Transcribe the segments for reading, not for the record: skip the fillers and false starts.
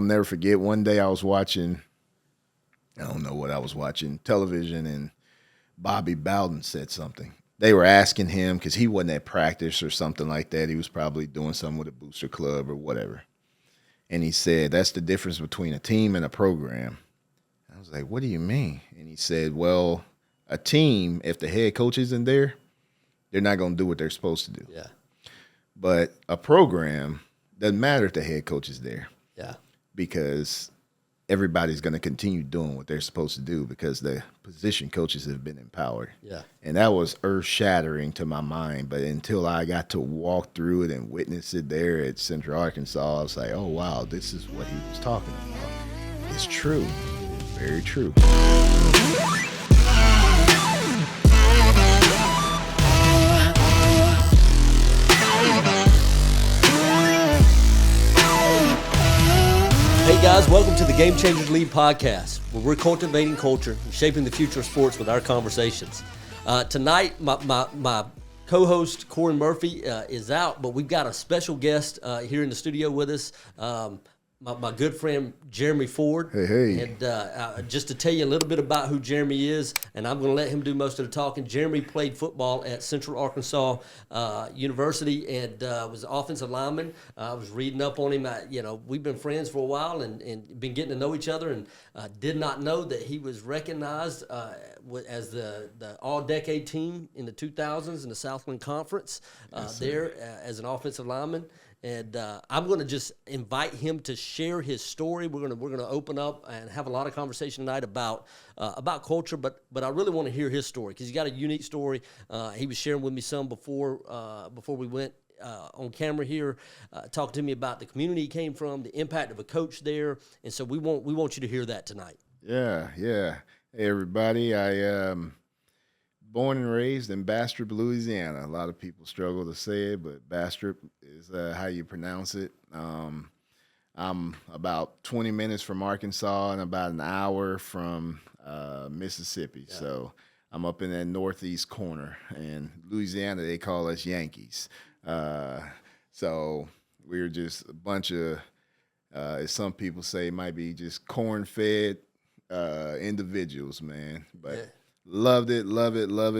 I'll never forget. One day I was watching, I don't know what I was watching, television, and Bobby Bowden said something. They were asking him because he wasn't at practice or something like that. He was probably doing something with a booster club or whatever. And he said, that's the difference between a team and a program. I was like, what do you mean? And he said, well, a team, if the head coach isn't there, they're not going to do what they're supposed to do. Yeah. But a program, doesn't matter if the head coach is there. Yeah. Because everybody's going to continue doing what they're supposed to do because the position coaches have been empowered. Yeah. And that was earth-shattering to my mind. But until I got to walk through it and witness it there at Central Arkansas, I was like, oh, wow, this is what he was talking about. It's true. It's very true. Hey guys, welcome to the Game Changers Lead podcast, where we're cultivating culture and shaping the future of sports with our conversations. Tonight, my co-host Corey Murphy is out, but we've got a special guest here in the studio with us. My good friend Jeremy Ford. Hey. And just to tell you a little bit about who Jeremy is, and I'm going to let him do most of the talking. Jeremy played football at Central Arkansas University and was an offensive lineman. I was reading up on him. We've been friends for a while and been getting to know each other, and did not know that he was recognized as the all-decade team in the 2000s in the Southland Conference as an offensive lineman. And I'm going to just invite him to share his story. We're going to open up and have a lot of conversation tonight about culture, but I really want to hear his story because he's got a unique story. He was sharing with me some before we went on camera here, talking to me about the community he came from, the impact of a coach there, and so we want you to hear that tonight. Yeah. Hey, everybody. I born and raised in Bastrop, Louisiana. A lot of people struggle to say it, but Bastrop is how you pronounce it. I'm about 20 minutes from Arkansas and about an hour from Mississippi. Yeah. So I'm up in that northeast corner. And Louisiana, they call us Yankees. So we're just a bunch of, as some people say, might be just corn-fed individuals, man. But yeah. Love it,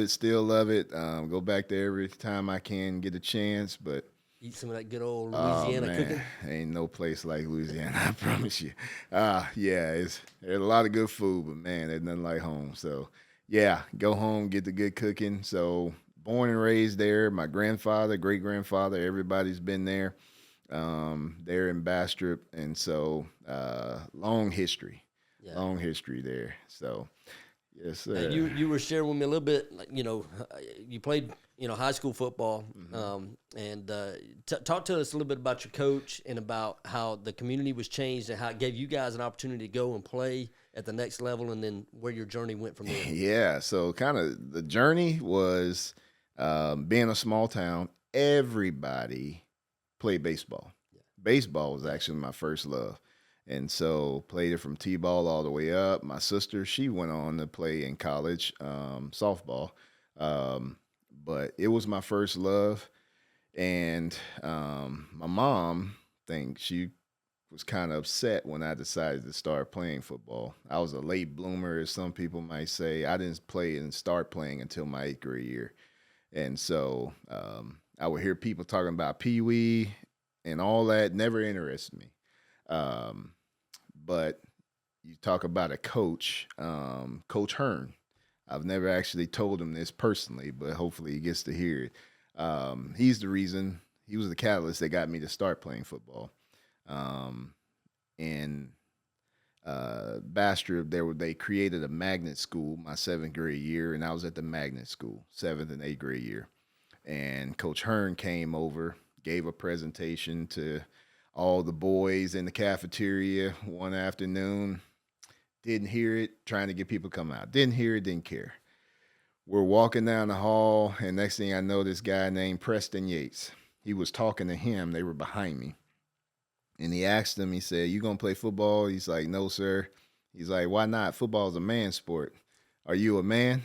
still love it. Go back there every time I can get a chance, but eat some of that good old Louisiana cooking. Ain't no place like Louisiana, I promise you. There's a lot of good food, but man, there's nothing like home. So yeah, go home, get the good cooking. So born and raised there. My grandfather, great-grandfather, everybody's been there. There in Bastrop, and so long history there. So. Yes, sir. And you were sharing with me a little bit, you played, high school football, and talk to us a little bit about your coach and about how the community was changed and how it gave you guys an opportunity to go and play at the next level, and then where your journey went from there. Yeah, so kind of the journey was being a small town, everybody played baseball. Yeah. Baseball was actually my first love. And so played it from T-ball all the way up. My sister, she went on to play in college, softball. But it was my first love. And my mom, she was kind of upset when I decided to start playing football. I was a late bloomer, as some people might say. I didn't play and start playing until my 8th grade year. And so I would hear people talking about Pee-wee and all that. Never interested me. But you talk about a coach, Coach Hearn. I've never actually told him this personally, but hopefully he gets to hear it. He's the reason, he was the catalyst that got me to start playing football. In Bastrop, they created a magnet school my 7th grade year, and I was at the magnet school, 7th and 8th grade year. And Coach Hearn came over, gave a presentation to all the boys in the cafeteria one afternoon. Didn't hear it, trying to get people to come out. Didn't hear it, didn't care. We're walking down the hall, and next thing I know, this guy named Preston Yates. He was talking to him. They were behind me. And he asked him, he said, "You going to play football?" He's like, "No, sir." He's like, "Why not? Football is a man's sport. Are you a man?"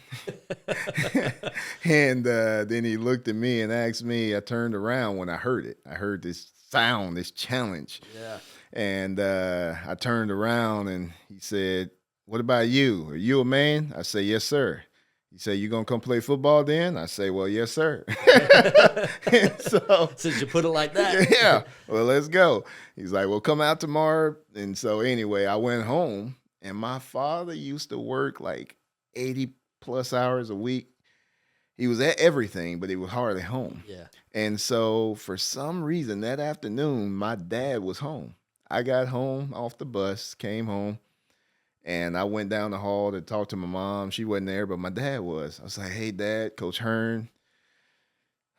And then he looked at me and asked me. I turned around when I heard it. I heard this sound, this challenge. Yeah. And I turned around and he said, "What about you? Are you a man?" I say, "Yes, sir." He said, "You gonna come play football then?" I say, "Well, yes, sir." So Since you put it like that. yeah, well, let's go. He's like, "Well, come out tomorrow." And so anyway, I went home, and my father used to work like 80 plus hours a week. He was at everything, but he was hardly home. Yeah. And so for some reason that afternoon, my dad was home. I got home off the bus, came home, and I went down the hall to talk to my mom. She wasn't there, but my dad was. I was like, "Hey, Dad, Coach Hearn,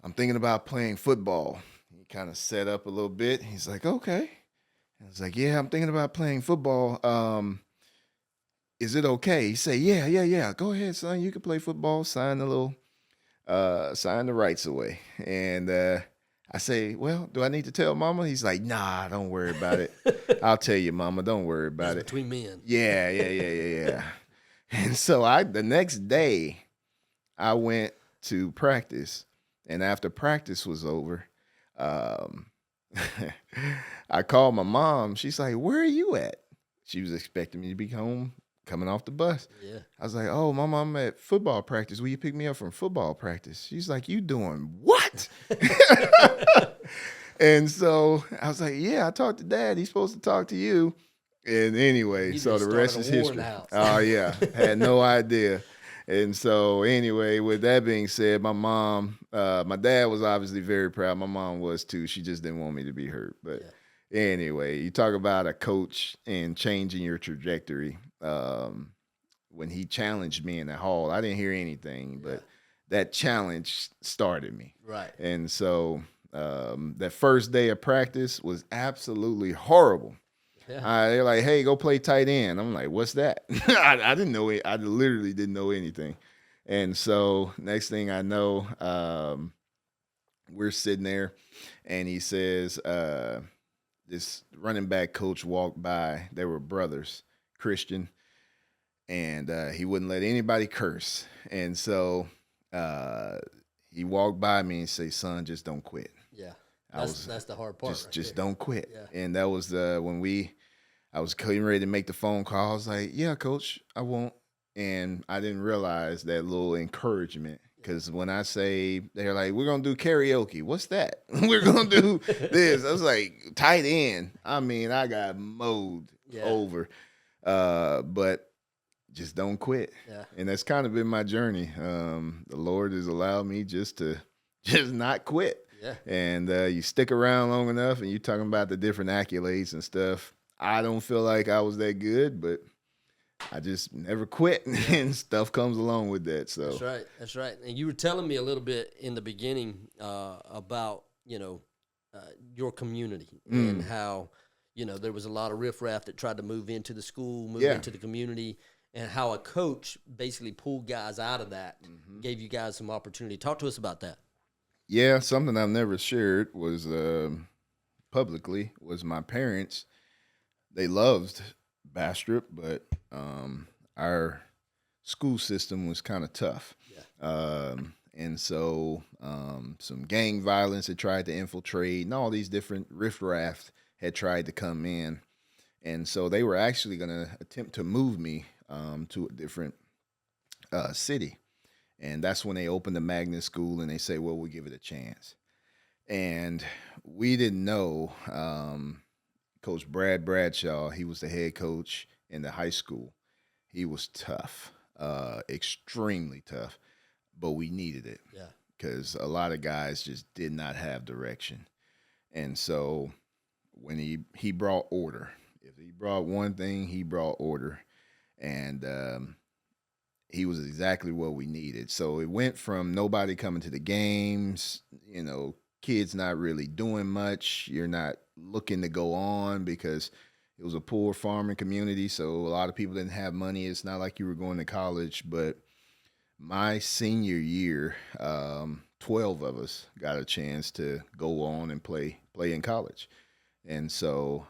I'm thinking about playing football." He kind of set up a little bit. He's like, "Okay." I was like, "Yeah, I'm thinking about playing football. Is it okay?" He said, "Yeah, yeah, yeah. Go ahead, son. You can play football. Sign the rights away." And I say, "Well, do I need to tell mama?" He's like, "Nah, don't worry about it. I'll tell you, mama. Don't worry That's about it." between men. Yeah, yeah, yeah, yeah, yeah. And so the next day I went to practice, and after practice was over, um, I called my mom. She's like, "Where are you at?" She was expecting me to be home coming off the bus. Yeah. I was like, "Oh, mama, I'm at football practice. Will you pick me up from football practice?" She's like, "You doing what?" And so I was like, "Yeah, I talked to Dad. He's supposed to talk to you." And anyway, You so just the started rest a is war in the history. house. Oh yeah, had no idea. And so anyway, with that being said, my dad was obviously very proud. My mom was too. She just didn't want me to be hurt. But anyway, you talk about a coach and changing your trajectory. When he challenged me in the hall, I didn't hear anything, but that challenge started me. Right. And so that first day of practice was absolutely horrible. Yeah. They're like, "Hey, go play tight end." I'm like, "What's that?" I didn't know it. I literally didn't know anything. And so next thing I know, we're sitting there, and he says, this running back coach walked by. They were brothers, Christian, and he wouldn't let anybody curse. And so uh, he walked by me and say, "Son, just don't quit." Yeah. I was That's the hard part. just right there. don't quit. Yeah. And that was I was getting ready to make the phone call. I was like, "Yeah, coach, I won't." And I didn't realize that little encouragement, because when I say, they're like, "We're going to do karaoke." What's that? "We're going to do this." I was like, tight end. I mean, I got mowed over. But just don't quit. Yeah. And that's kind of been my journey. The Lord has allowed me just to just not quit. Yeah. And you stick around long enough, and you're talking about the different accolades and stuff. I don't feel like I was that good, but I just never quit, and stuff comes along with that. So That's right. That's right. And you were telling me a little bit in the beginning about your community and how there was a lot of riffraff that tried to move into the school, move into the community, and how a coach basically pulled guys out of that, gave you guys some opportunity. Talk to us about that. Yeah, something I've never shared was publicly was my parents. They loved Bastrop, but our school system was kind of tough. And so some gang violence had tried to infiltrate, and all these different riffraff had tried to come in. And so they were actually going to attempt to move me to a different city. And that's when they opened the magnet school, and they say, "Well, we'll give it a chance." And we didn't know Coach Brad Bradshaw. He was the head coach in the high school. He was tough, extremely tough, but we needed it because a lot of guys just did not have direction. And so when he brought order, if he brought one thing, he brought order. And he was exactly what we needed. So it went from nobody coming to the games, kids not really doing much. You're not looking to go on because it was a poor farming community. So a lot of people didn't have money. It's not like you were going to college. But my senior year, 12 of us got a chance to go on and play in college. And so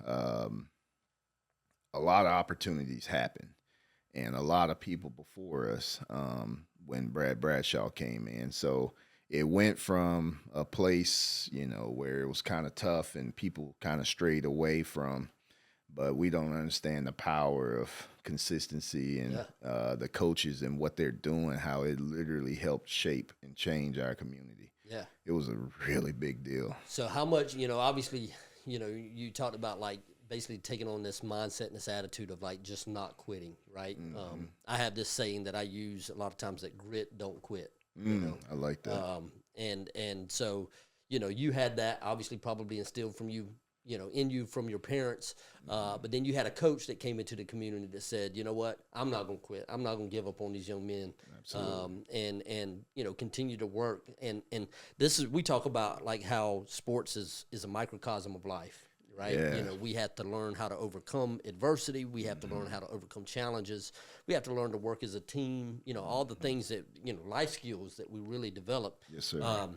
a lot of opportunities happened. And a lot of people before us when Brad Bradshaw came in. So it went from a place, where it was kind of tough and people kind of strayed away from but we don't understand the power of consistency and the coaches and what they're doing, how it literally helped shape and change our community. Yeah. It was a really big deal. So how much, obviously, you talked about like basically taking on this mindset and this attitude of like just not quitting, right? Mm-hmm. I have this saying that I use a lot of times, that grit don't quit. I like that. And so, you had that obviously probably instilled from you, in you from your parents. But then you had a coach that came into the community that said, you know what, I'm not going to quit. I'm not going to give up on these young men. Absolutely. And continue to work. And this is, we talk about like how sports is a microcosm of life. Right. Yeah. We have to learn how to overcome adversity. We have to learn how to overcome challenges. We have to learn to work as a team. All the things that, life skills that we really develop. Yes, sir.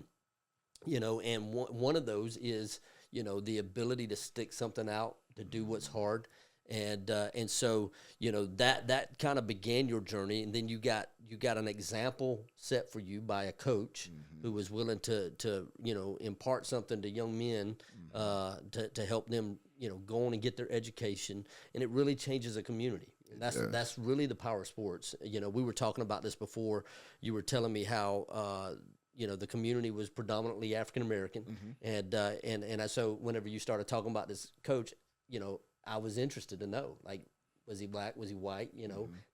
And one of those is, the ability to stick something out, to do what's hard. And so, that kind of began your journey. And then you got an example set for you by a coach who was willing to impart something to young men, to help them, go on and get their education. And it really changes a community. And that's really the power of sports. We were talking about this before. You were telling me how, the community was predominantly African American, and so whenever you started talking about this coach, I was interested to know, like, was he black, was he white?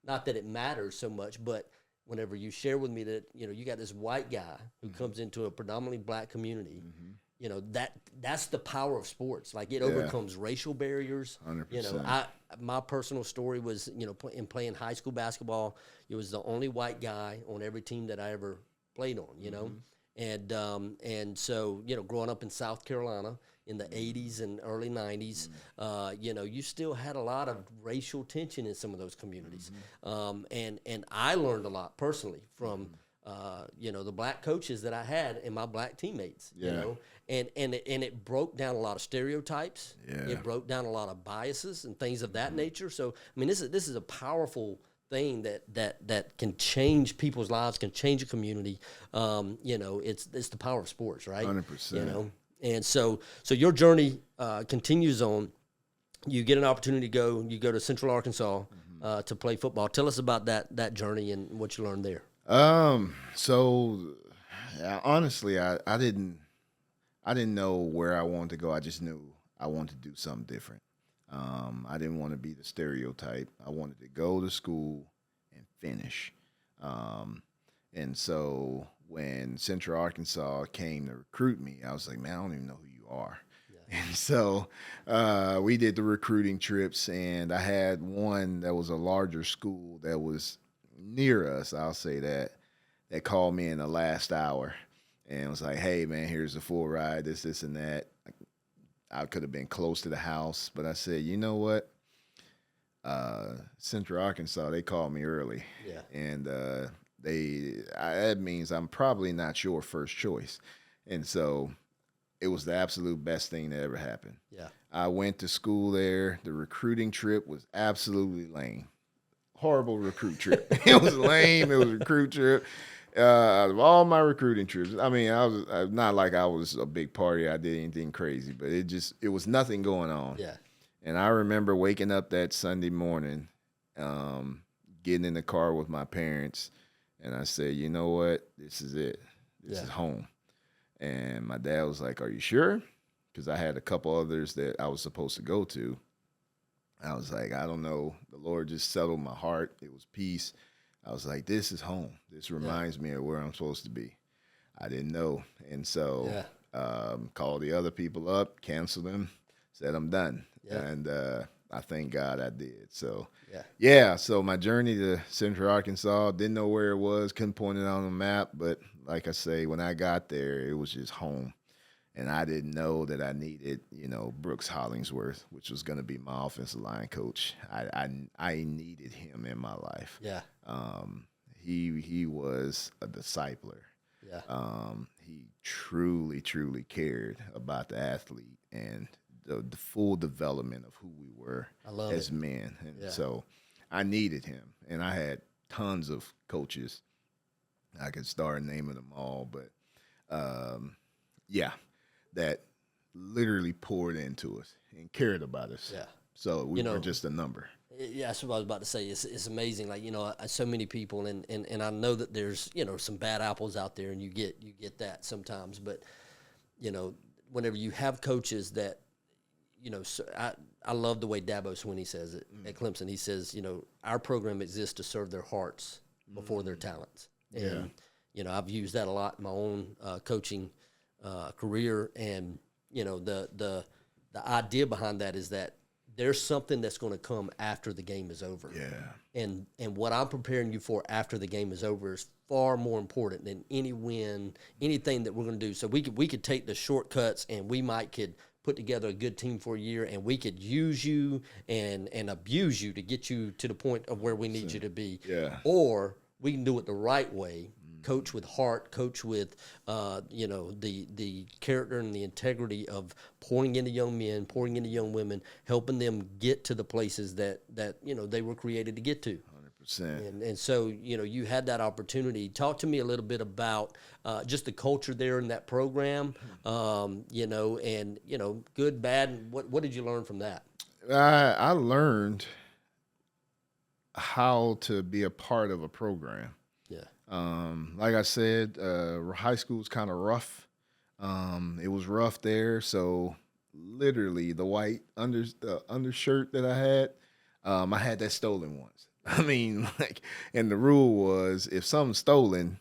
Not that it matters so much, but whenever you share with me that you got this white guy who comes into a predominantly black community, that's the power of sports. Like, it overcomes racial barriers. 100%. My personal story was in playing high school basketball, it was the only white guy on every team that I ever played on, and so, growing up in South Carolina in the 80s and early 90s, you still had a lot of racial tension in some of those communities. And I learned a lot personally from, the black coaches that I had and my black teammates, and it broke down a lot of stereotypes. It broke down a lot of biases and things of that nature. So, I mean, this is a powerful thing that can change people's lives, can change a community. It's the power of sports, right? 100%. And so your journey continues on. You get an opportunity to go to Central Arkansas to play football. Tell us about that journey and what you learned there. Honestly, I didn't know where I wanted to go. I just knew I wanted to do something different. I didn't want to be the stereotype. I wanted to go to school and finish. And so when Central Arkansas came to recruit me, I was like, man, I don't even know who you are. Yeah. And so we did the recruiting trips, and I had one that was a larger school that was near us, I'll say that called me in the last hour and was like, hey, man, here's a full ride, this, and that. I could have been close to the house, but I said, you know what? Central Arkansas, they called me early. Yeah. And that means I'm probably not your first choice. And so it was the absolute best thing that ever happened. Yeah. I went to school there. The recruiting trip was absolutely lame. Horrible recruit trip. It was lame. It was a recruit trip. Out of all my recruiting trips, I mean, I was not like I was a big party. I did anything crazy, but it was nothing going on. Yeah. And I remember waking up that Sunday morning, getting in the car with my parents, and I said, you know what? This is it. This is home. And my dad was like, are you sure? Because I had a couple others that I was supposed to go to. I was like, I don't know. The Lord just settled my heart. It was peace. I was like, this is home. This reminds me of where I'm supposed to be. I didn't know. And so called the other people up, canceled them, said I'm done. Yeah. And I thank God I did. So, so my journey to Central Arkansas, didn't know where it was, couldn't point it on the map. But like I say, when I got there, it was just home. And I didn't know that I needed, Brooks Hollingsworth, which was going to be my offensive line coach. I needed him in my life. Yeah. He was a discipler. Yeah. He truly, truly cared about the athlete and the full development of who we were as men. And so I needed him. And I had tons of coaches. I could start naming them all, but that literally poured into us and cared about us. Yeah. So we were just a number. Yeah, that's what I was about to say. It's amazing. Like, so many people, and I know that there's, some bad apples out there, and you get that sometimes. But, whenever you have coaches that, so I love the way Dabo Swinney says it at Clemson. He says, our program exists to serve their hearts before their talents. And, I've used that a lot in my own coaching career. And, the idea behind that is that there's something that's going to come after the game is over. Yeah. And what I'm preparing you for after the game is over is far more important than any win, anything that we're going to do. So we could take the shortcuts, and we could put together a good team for a year, and we could use you and abuse you to get you to the point of where we need you to be. Yeah. Or we can do it the right way. Coach with heart, coach with, the character and the integrity of pouring into young men, pouring into young women, helping them get to the places that they were created to get to. 100%. And so, you had that opportunity. Talk to me a little bit about just the culture there in that program, good, bad, and what did you learn from that? I learned how to be a part of a program. Yeah. Like I said, high school was kind of rough. It was rough there. So literally the white undershirt that I had that stolen once. I mean, and the rule was if something's stolen,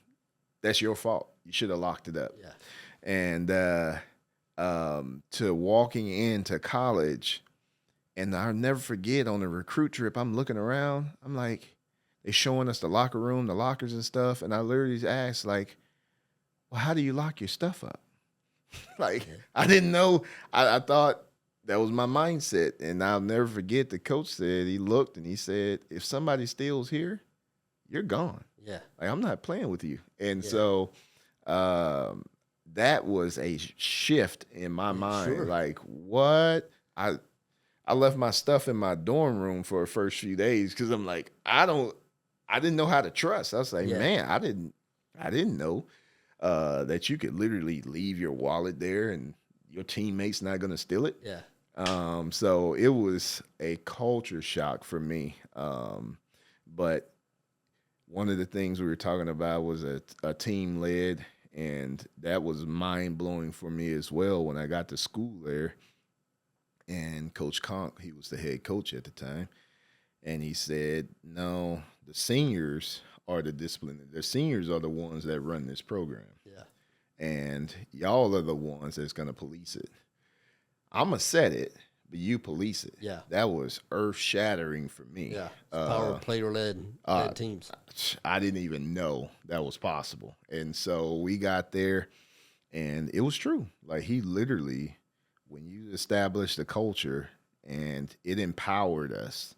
that's your fault. You should have locked it up. Yeah. And to walking into college, and I'll never forget on the recruit trip, I'm looking around, I'm like, they showing us the locker room, the lockers and stuff. And I literally asked, like, well, how do you lock your stuff up? I didn't know. I thought that was my mindset. And I'll never forget the coach said, he looked and he said, if somebody steals here, you're gone. Yeah. I'm not playing with you. And so that was a shift in my mind. Sure. Like, what? I left my stuff in my dorm room for the first few days because I'm like, I didn't know how to trust. I was like, man, I didn't know that you could literally leave your wallet there and your teammate's not going to steal it. Yeah. So it was a culture shock for me. But one of the things we were talking about was a team led, and that was mind blowing for me as well when I got to school there. And Coach Conk, he was the head coach at the time. And he said, no, the seniors are the disciplinary. The seniors are the ones that run this program. Yeah. And y'all are the ones that's going to police it. I'm going to set it, but you police it. Yeah. That was earth-shattering for me. Yeah. Power of player-led teams. I didn't even know that was possible. And so we got there, and it was true. Like, he literally, when you establish the culture, and it empowered us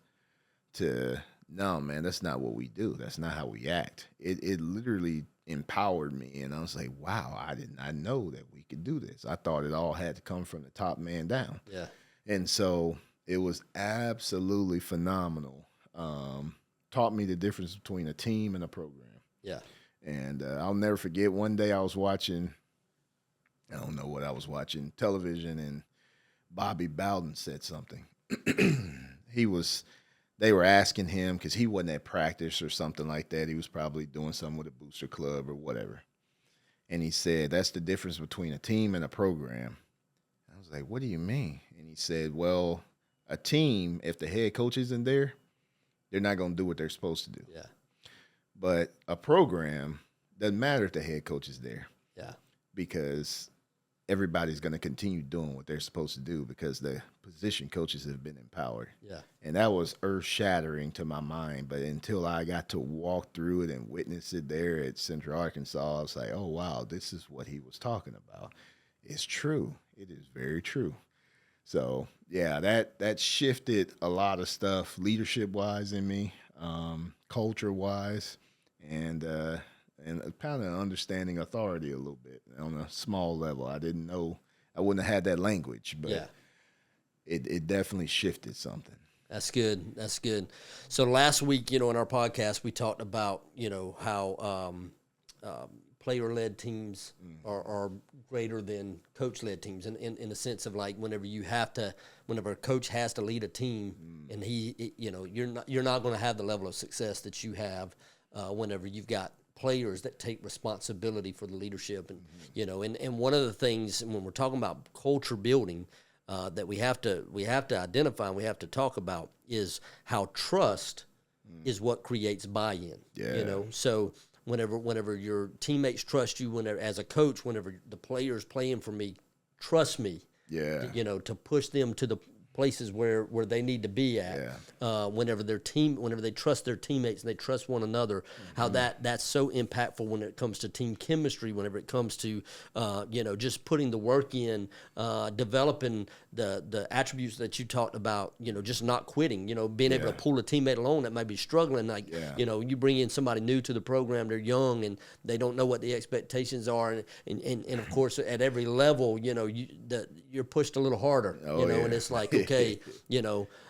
to, no, man, that's not what we do. That's not how we act. It literally empowered me, and I was like, wow, I did not know that we could do this. I thought it all had to come from the top man down. Yeah. And so it was absolutely phenomenal. Taught me the difference between a team and a program. Yeah. And I'll never forget, one day I was watching, I don't know what I was watching, television, and Bobby Bowden said something. They were asking him, because he wasn't at practice or something like that. He was probably doing something with a booster club or whatever. And he said, that's the difference between a team and a program. I was like, what do you mean? And he said, well, a team, if the head coach isn't there, they're not going to do what they're supposed to do. Yeah. But a program, doesn't matter if the head coach is there. Yeah. Because everybody's going to continue doing what they're supposed to do because the position coaches have been empowered. Yeah. And that was earth-shattering to my mind. But until I got to walk through it and witness it there at Central Arkansas, I was like, oh, wow, this is what he was talking about. It's true. It is very true. So, yeah, that shifted a lot of stuff leadership-wise in me, culture-wise, and kind of understanding authority a little bit on a small level. I didn't know, I wouldn't have had that language, but it definitely shifted something. That's good. That's good. So last week, in our podcast, we talked about, how player-led teams are greater than coach-led teams in the sense of like whenever a coach has to lead a team and you're not going to have the level of success that you have whenever you've got players that take responsibility for the leadership and one of the things when we're talking about culture building that we have to identify and we have to talk about is how trust is what creates buy-in. So whenever your teammates trust you, whenever as a coach, whenever the players playing for me trust me, to push them to the places where they need to be at. Whenever they trust their teammates and they trust one another, how that's so impactful when it comes to team chemistry. Whenever it comes to just putting the work in, developing the attributes that you talked about. Just not quitting. Being able to pull a teammate along that might be struggling. You bring in somebody new to the program, they're young and they don't know what the expectations are, and of course at every level, you're pushed a little harder. And it's like, okay,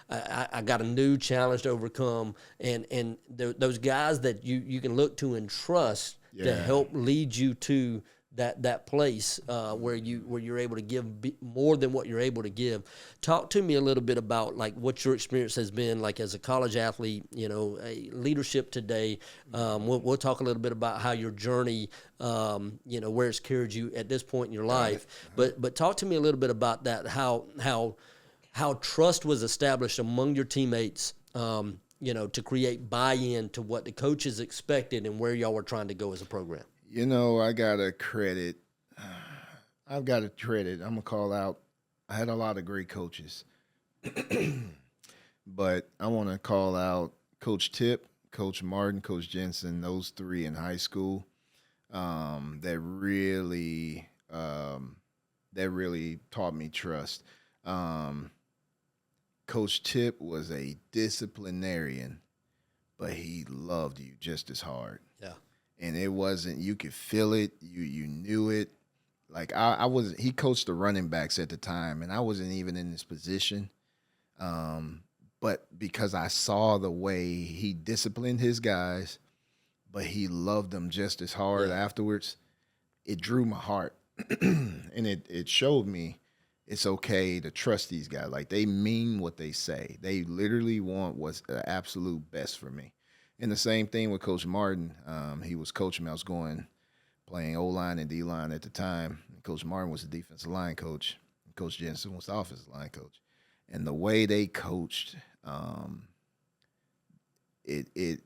I got a new challenge to overcome, and those guys that you can look to and trust to help lead you to that place where you're able to give more than what you're able to give. Talk to me a little bit about like what your experience has been like as a college athlete. Leadership today. We'll talk a little bit about how your journey, where it's carried you at this point in your life. But talk to me a little bit about that. How trust was established among your teammates. To create buy-in to what the coaches expected and where y'all were trying to go as a program. I got to credit. I've got to credit. I'm going to call out. I had a lot of great coaches. But I want to call out Coach Tip, Coach Martin, Coach Jensen, those three in high school that really taught me trust. Coach Tip was a disciplinarian, but he loved you just as hard. Yeah. And it wasn't, you could feel it, you knew it. Like he coached the running backs at the time, and I wasn't even in this position. But because I saw the way he disciplined his guys, but he loved them just as hard afterwards, it drew my heart. And it showed me it's okay to trust these guys. Like, they mean what they say. They literally want what's the absolute best for me. And the same thing with Coach Martin. He was coaching me. I was playing O-line and D-line at the time. Coach Martin was the defensive line coach. Coach Jensen was the offensive line coach. And the way they coached, it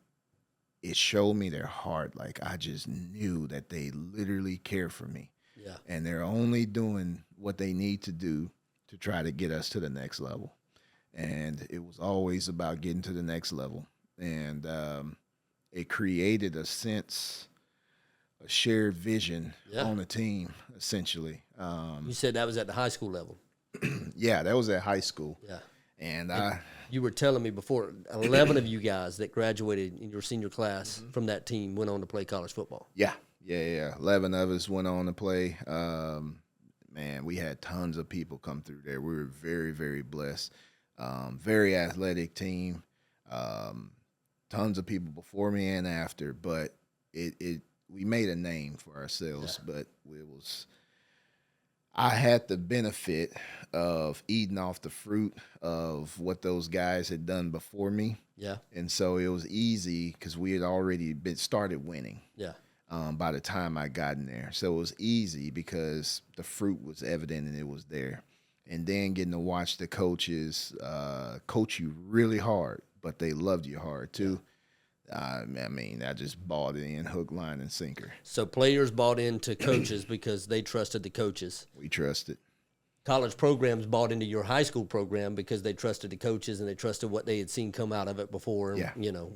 showed me their heart. Like, I just knew that they literally care for me. Yeah. And they're only doing what they need to do to try to get us to the next level. And it was always about getting to the next level. And it created a sense, a shared vision on the team, essentially. You said that was at the high school level. Yeah, that was at high school. Yeah. And you were telling me before, 11 of you guys that graduated in your senior class from that team went on to play college football. Yeah. 11 of us went on to play. Man, we had tons of people come through there. We were very, very blessed. Very athletic team. Tons of people before me and after, but we made a name for ourselves. But I had the benefit of eating off the fruit of what those guys had done before me. Yeah. And so it was easy because we had already started winning. Yeah. By the time I got in there. So it was easy because the fruit was evident and it was there. And then getting to watch the coaches coach you really hard, but they loved you hard too. I mean, I just bought it in hook, line, and sinker. So players bought into coaches because they trusted the coaches. We trusted. College programs bought into your high school program because they trusted the coaches and they trusted what they had seen come out of it before and,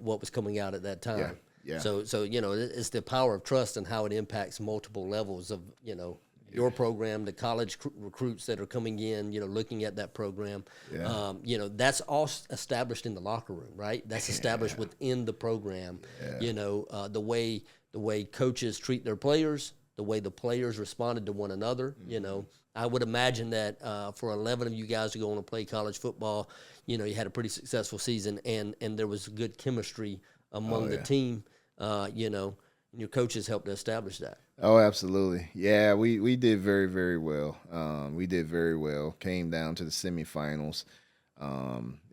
what was coming out at that time. Yeah. Yeah. So it's the power of trust and how it impacts multiple levels of, your program, the college recruits that are coming in, looking at that program. Yeah. That's all established in the locker room, right? That's established within the program. Yeah. The way coaches treat their players, the way the players responded to one another. I would imagine that for 11 of you guys to go on to play college football, you had a pretty successful season and there was good chemistry among the team. And your coaches helped to establish that. Oh, absolutely. Yeah, we did very, very well. We did very well. Came down to the semifinals.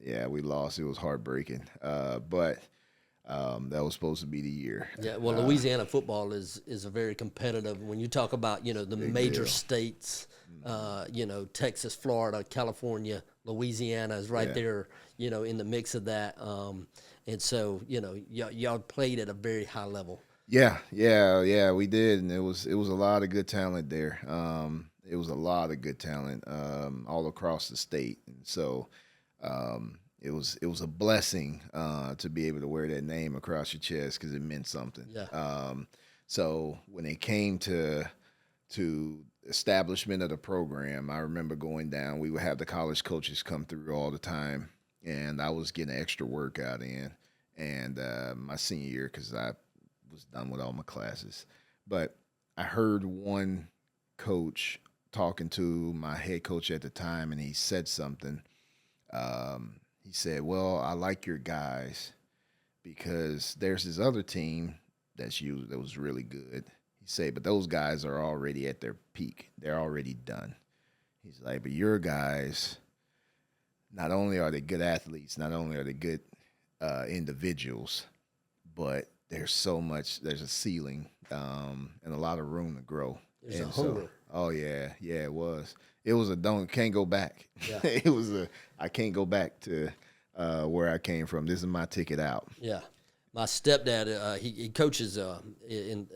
Yeah, we lost. It was heartbreaking. But that was supposed to be the year. Yeah, well, Louisiana football is a very competitive. When you talk about the Big major deal. states, Texas, Florida, California, Louisiana is right Yeah. there, in the mix of that. And so y'all played at a very high level. Yeah, we did, and it was a lot of good talent there. It was a lot of good talent all across the state, and so it was a blessing to be able to wear that name across your chest because it meant something. Yeah. So when it came to establishment of the program, I remember going down. We would have the college coaches come through all the time, and I was getting extra workout in. And my senior year, because I was done with all my classes, but I heard one coach talking to my head coach at the time, and he said something. He said, "Well, I like your guys because there's this other team that was really good." He said, "But those guys are already at their peak. They're already done." He's like, "But your guys, not only are they good athletes, not only are they good individuals, but there's a ceiling and a lot of room to grow." There's a And hunger. oh yeah, it was. It was a don't can't go back. Yeah. It was a I can't go back to where I came from. This is my ticket out. Yeah, my stepdad, he coaches in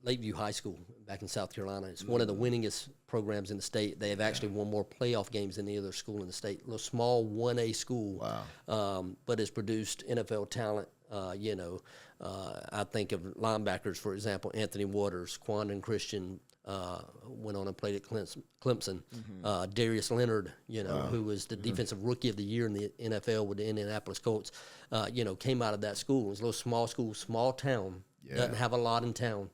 Lakeview High School back in South Carolina. It's one of the winningest programs in the state. They have actually won more playoff games than any other school in the state. A little small 1A school, but has produced NFL talent. I think of linebackers, for example, Anthony Waters, Quandon Christian, went on and played at Clemson. Darius Leonard, who was the defensive rookie of the year in the NFL with the Indianapolis Colts, came out of that school. It was a little small school, small town. Doesn't have a lot in town,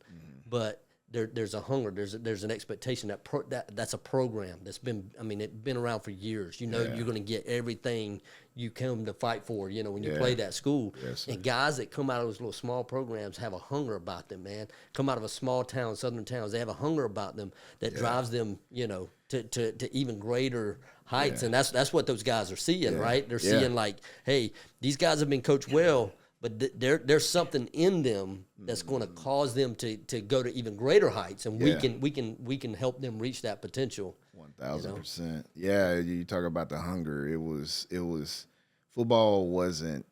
but there's a hunger. There's an expectation that's a program that's been. I mean, it's been around for years. You're going to get everything you come to fight for. When you play that school, and guys that come out of those little small programs have a hunger about them. Man, come out of a small town, southern towns, they have a hunger about them that drives them. To even greater heights, and that's what those guys are seeing. Right? They're seeing like, hey, these guys have been coached well. But there's something in them that's going to cause them to go to even greater heights, and we can help them reach that potential. 1,000%. Yeah, you talk about the hunger. It was football wasn't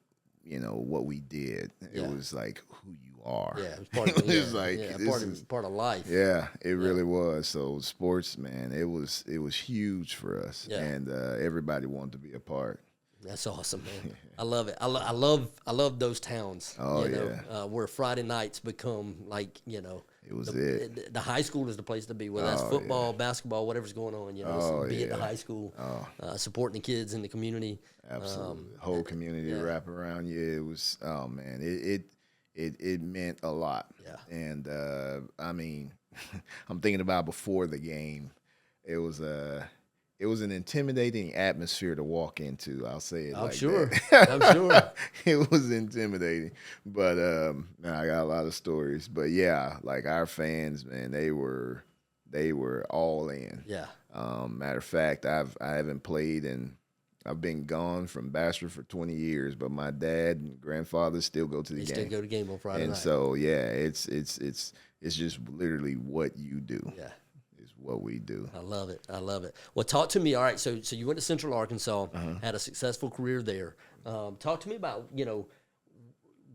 what we did. It was like who you are. Yeah, it was part of It's like part of life. Yeah, it really was. So sports, man, it was huge for us, and everybody wanted to be a part. That's awesome, man. I love it. I love those towns. Oh, where Friday nights become like It was it. The high school is the place to be. Whether that's football, basketball, whatever's going on. Be at the high school, supporting the kids in the community. Absolutely, the whole community wrap around you. It was man, it meant a lot. Yeah, and I mean, I'm thinking about before the game. It was an intimidating atmosphere to walk into. I'll say it. I'm like sure. That. I'm sure. It was intimidating, but I got a lot of stories. But yeah, like our fans, man, they were all in. Yeah. Matter of fact, I haven't played and I've been gone from Bastrop for 20 years, but my dad and grandfather still go to the game. Still go to game on Friday night. And so yeah, it's just literally what you do. Yeah. What we do. I love it. Well, talk to me. All right, so you went to Central Arkansas, had a successful career there. Talk to me about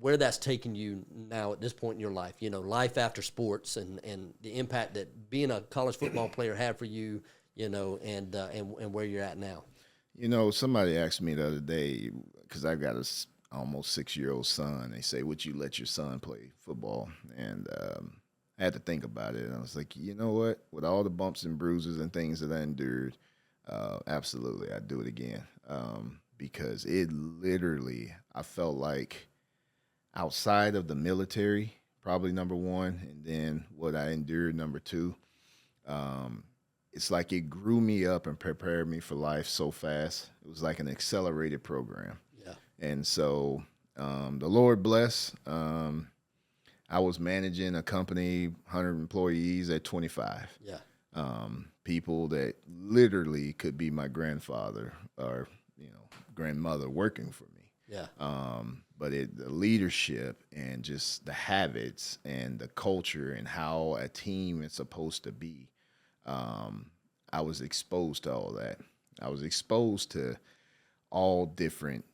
where that's taken you now at this point in your life. Life after sports and the impact that being a college football player had for you. And where you're at now. Somebody asked me the other day because I got a almost 6-year-old son. They say, "Would you let your son play football?" And I had to think about it, and I was like, you know what? With all the bumps and bruises and things that I endured, absolutely, I'd do it again. Because it literally, I felt like outside of the military, probably number one, and then what I endured, number two, it's like it grew me up and prepared me for life so fast. It was like an accelerated program. Yeah. And so the Lord bless. I was managing a company, 100 employees at 25. Yeah. People that literally could be my grandfather or, grandmother working for me. Yeah. But the leadership and just the habits and the culture and how a team is supposed to be, I was exposed to all that. I was exposed to all different,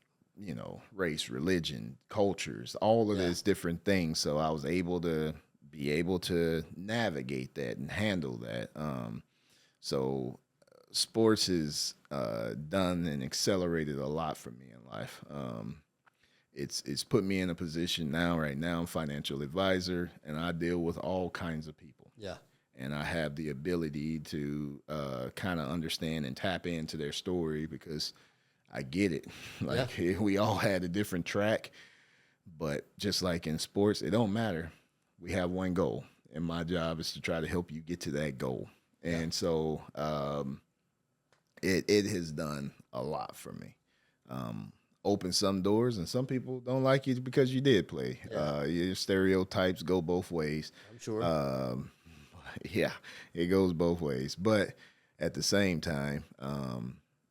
race, religion, cultures, all of these different things. So I was able to navigate that and handle that. So sports has done and accelerated a lot for me in life. It's put me in a position now, right now, I'm a financial advisor, and I deal with all kinds of people. Yeah. And I have the ability to kind of understand and tap into their story because I get it. Like we all had a different track, but just like in sports, it don't matter. We have one goal, and my job is to try to help you get to that goal. And so it has done a lot for me. Open some doors, and some people don't like you because you did play. Your stereotypes go both ways. I'm sure. Yeah, it goes both ways. But at the same time,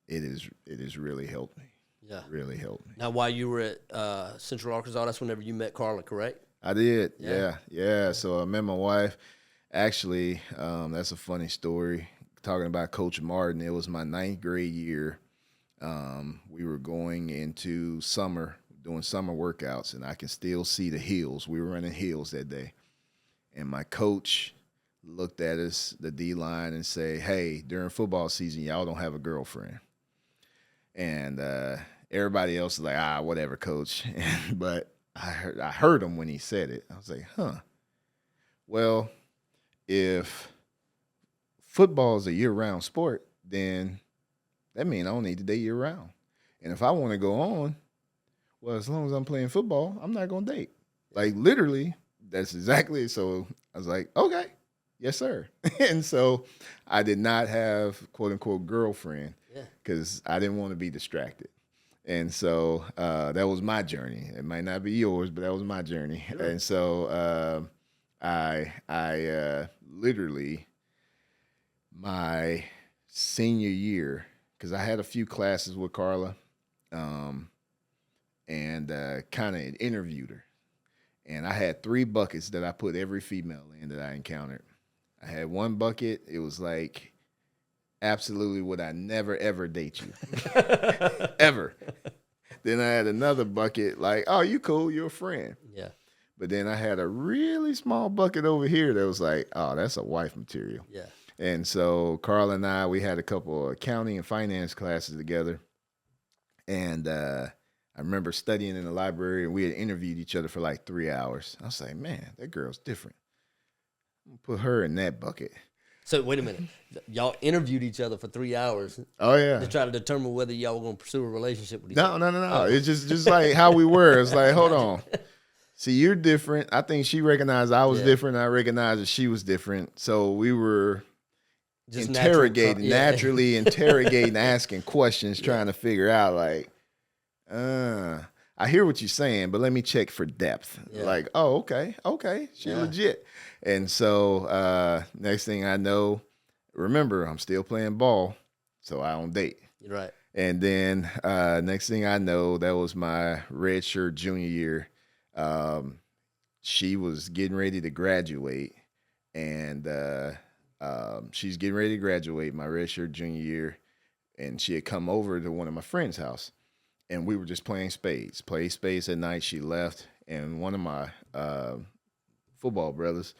it has really helped me. Yeah. Really helped me. Now, while you were at Central Arkansas, that's whenever you met Carla, correct? I did. Yeah. So I met my wife. Actually, that's a funny story. Talking about Coach Martin, it was my 9th grade year. We were going into summer, doing summer workouts, and I can still see the hills. We were running hills that day. And my coach looked at us, the D-line, and say, "Hey, during football season, y'all don't have a girlfriend." And everybody else was like, whatever, coach. But I heard him when he said it. I was like, huh. Well, if football is a year-round sport, then that means I don't need to date year-round. And if I want to go on, well, as long as I'm playing football, I'm not going to date. Like, literally, that's exactly it. So I was like, okay, yes, sir. And so I did not have, quote-unquote, girlfriend because I didn't want to be distracted. And so that was my journey. It might not be yours, but that was my journey. Sure. And so I literally, my senior year, because I had a few classes with Carla, and kind of interviewed her. And I had 3 buckets that I put every female in that I encountered. I had one bucket, it was like, absolutely would I never, ever date you. Ever. Then I had another bucket like, oh, you cool, you're a friend. Yeah. But then I had a really small bucket over here that was like, oh, that's a wife material. Yeah. And so Carl and I, we had a couple of accounting and finance classes together. And I remember studying in the library, and we had interviewed each other for like 3 hours. I was like, man, that girl's different. I'm going to put her in that bucket. So wait a minute. Y'all interviewed each other for 3 hours. Oh, yeah. To try to determine whether y'all were going to pursue a relationship with each other. No. Oh. It's just like how we were. It's like, hold on. See, you're different. I think she recognized I was different. I recognized that she was different. So we were just naturally interrogating, asking questions, trying to figure out like, I hear what you're saying, but let me check for depth. Yeah. Like, oh, okay, she legit. And so next thing I know, remember, I'm still playing ball, so I don't date. Right. And then next thing I know, that was my redshirt junior year. She was getting ready to graduate, and she's getting ready to graduate my redshirt junior year, and she had come over to one of my friends' house. And we were just playing spades. Played spades at night. She left. And one of my football brothers,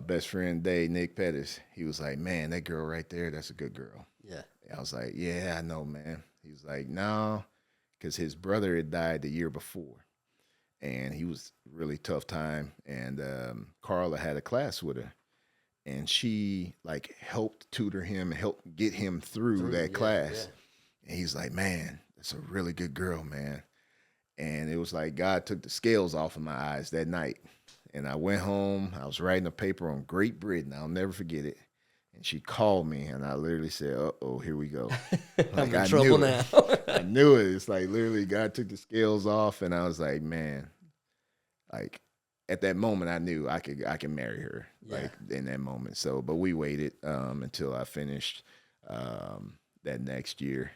best friend Dave, Nick Pettis, he was like, man, that girl right there, that's a good girl. Yeah. And I was like, yeah, I know, man. He was like, no, because his brother had died the year before. And he was really tough time. And Carla had a class with her. And she, like, helped tutor him and helped get him through that class. Yeah. And he's like, man, that's a really good girl, man. And it was like God took the scales off of my eyes that night. And I went home. I was writing a paper on Great Britain. I'll never forget it. And she called me, and I literally said, uh-oh, here we go. Like, I'm in trouble now. I knew it. It's like literally God took the scales off, and I was like, man, like at that moment I knew I could marry her, Yeah. like in that moment. So, but we waited until I finished that next year.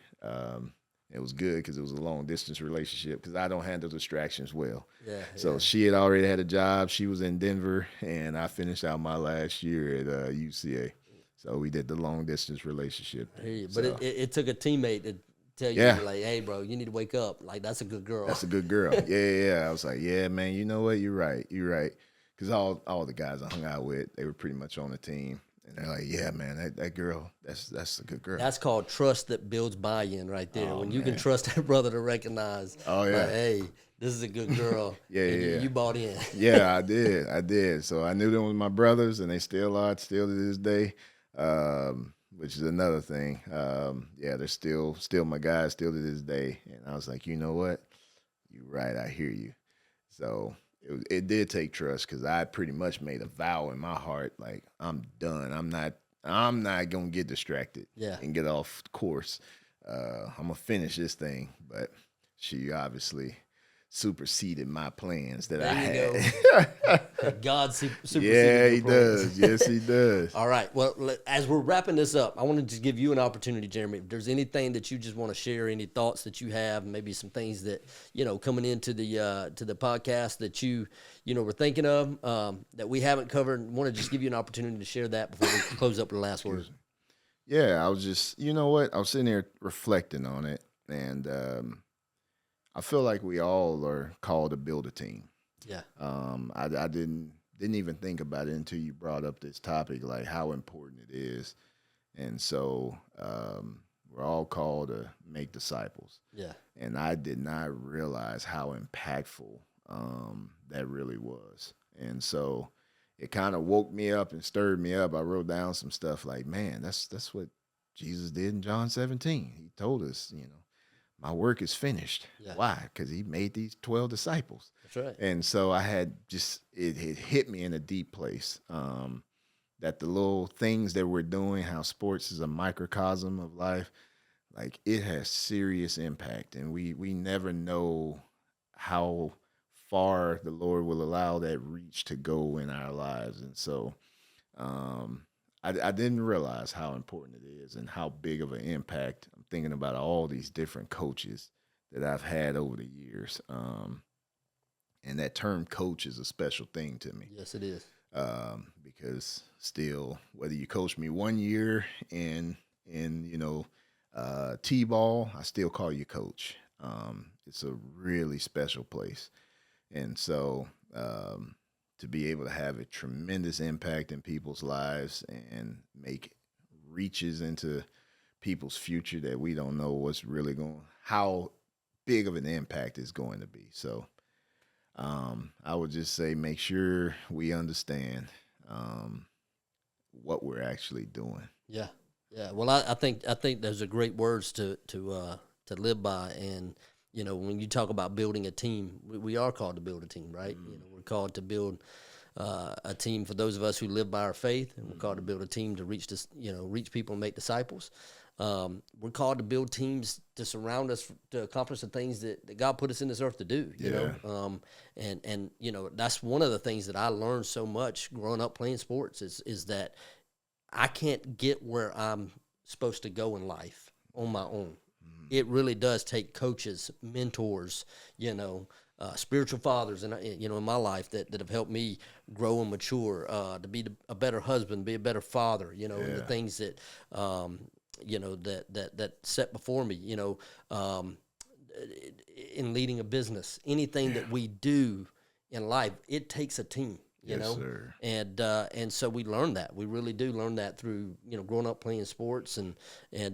It was good because it was a long distance relationship because I don't handle distractions well. Yeah. So she had already had a job. She was in Denver, and I finished out my last year at UCA. So we did the long distance relationship. I hear you. So, But it took a teammate to tell you, Yeah. like, hey, bro, you need to wake up. Like, that's a good girl. that's a good girl. Yeah. I was like, yeah, man, you know what? You're right. Because all the guys I hung out with, they were pretty much on the team. And they're like, yeah, man, that girl, that's a good girl. That's called trust that builds buy-in right there. Oh, when you can man. trust that brother to recognize, Oh, yeah. like, hey, this is a good girl. Yeah, and yeah. You bought in. Yeah, I did. So I knew them was my brothers, and they still are, still to this day, which is another thing. Yeah, they're still my guys, still to this day. And I was like, you know what? You're right. I hear you. So it did take trust because I pretty much made a vow in my heart, like I'm done. I'm not gonna get distracted. Yeah. And get off course. I'm gonna finish this thing, but she obviously superseded my plans that I had. God superseded Yeah, your he plans. does. Yes, he does. All right. Well, as we're wrapping this up, I wanted to give you an opportunity, Jeremy. If there's anything that you just want to share, any thoughts that you have, maybe some things that, coming into the podcast that you were thinking of that we haven't covered, want to just give you an opportunity to share that before we close up with the last word. Yeah, I was just, you know what? I was sitting here reflecting on it, and I feel like we all are called to build a team. Yeah. I didn't even think about it until you brought up this topic, like how important it is. And so we're all called to make disciples. Yeah. And I did not realize how impactful that really was. And so it kind of woke me up and stirred me up. I wrote down some stuff like, man, that's what Jesus did in John 17. He told us, my work is finished. Yeah. Why? Because he made these 12 disciples. That's right. And so I had it hit me in a deep place that the little things that we're doing, how sports is a microcosm of life, like it has serious impact. And we never know how far the Lord will allow that reach to go in our lives. And so I didn't realize how important it is and how big of an impact. I'm thinking about all these different coaches that I've had over the years. And that term coach is a special thing to me. Yes, it is. Because still, whether you coach me 1 year in T-ball, I still call you coach. It's a really special place. And so to be able to have a tremendous impact in people's lives and make reaches into people's future that we don't know how big of an impact it's going to be. So I would just say make sure we understand what we're actually doing. Yeah. Yeah. Well, I think those are great words to live by. And, when you talk about building a team, we are called to build a team, right? We're called to build a team for those of us who live by our faith, and we're called to build a team to reach people and make disciples. We're called to build teams to surround us to accomplish the things that God put us in this earth to do, you know? And that's one of the things that I learned so much growing up playing sports is that I can't get where I'm supposed to go in life on my own. It really does take coaches, mentors, spiritual fathers, and in my life that have helped me grow and mature, to be a better husband, be a better father, and the things that that set before me, in leading a business, anything that we do in life, it takes a team. Sir. And so we learn that. We really do learn that through growing up playing sports, and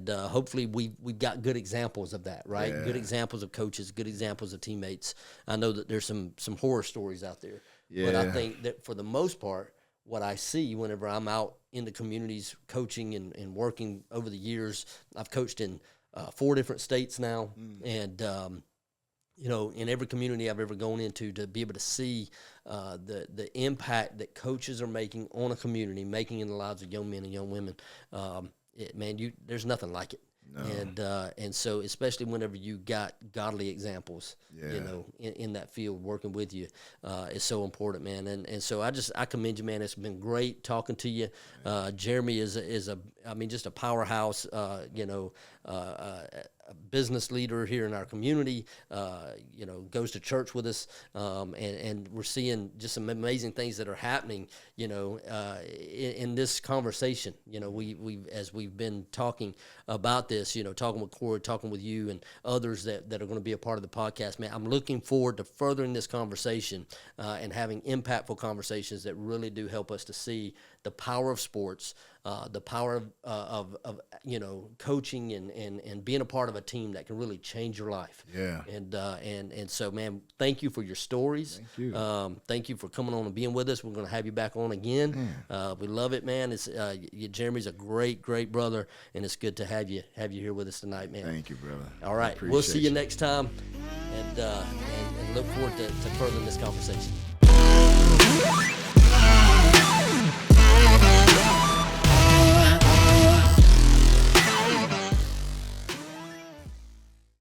hopefully we've got good examples of that, right? Yeah. Good examples of coaches, good examples of teammates. I know that there's some horror stories out there, but I think that for the most part, what I see whenever I'm out in the communities coaching and working over the years, I've coached in 4 different states now, and in every community I've ever gone into, to be able to see the impact that coaches are making on a community, making in the lives of young men and young women, there's nothing like it. And so especially whenever you got godly examples, Yeah. you know, in that field working with you, is so important, man. And so I commend you, man. It's been great talking to you. Jeremy is just a powerhouse, you know, a business leader here in our community, you know, goes to church with us, and we're seeing just some amazing things that are happening, you know, in this conversation. You know, as we've been talking about this, you know, talking with Corey, talking with you and others that are going to be a part of the podcast, man, I'm looking forward to furthering this conversation and having impactful conversations that really do help us to see the power of sports, the power of you know, coaching and being a part of a team that can really change your life. Yeah. And so, man, thank you for your stories. Thank you. Thank you for coming on and being with us. We're going to have you back on again. We love it, man. It's Jeremy's a great brother, and it's good to have you here with us tonight, man. Thank you, brother. All right, we'll see you next time, and look forward to furthering this conversation.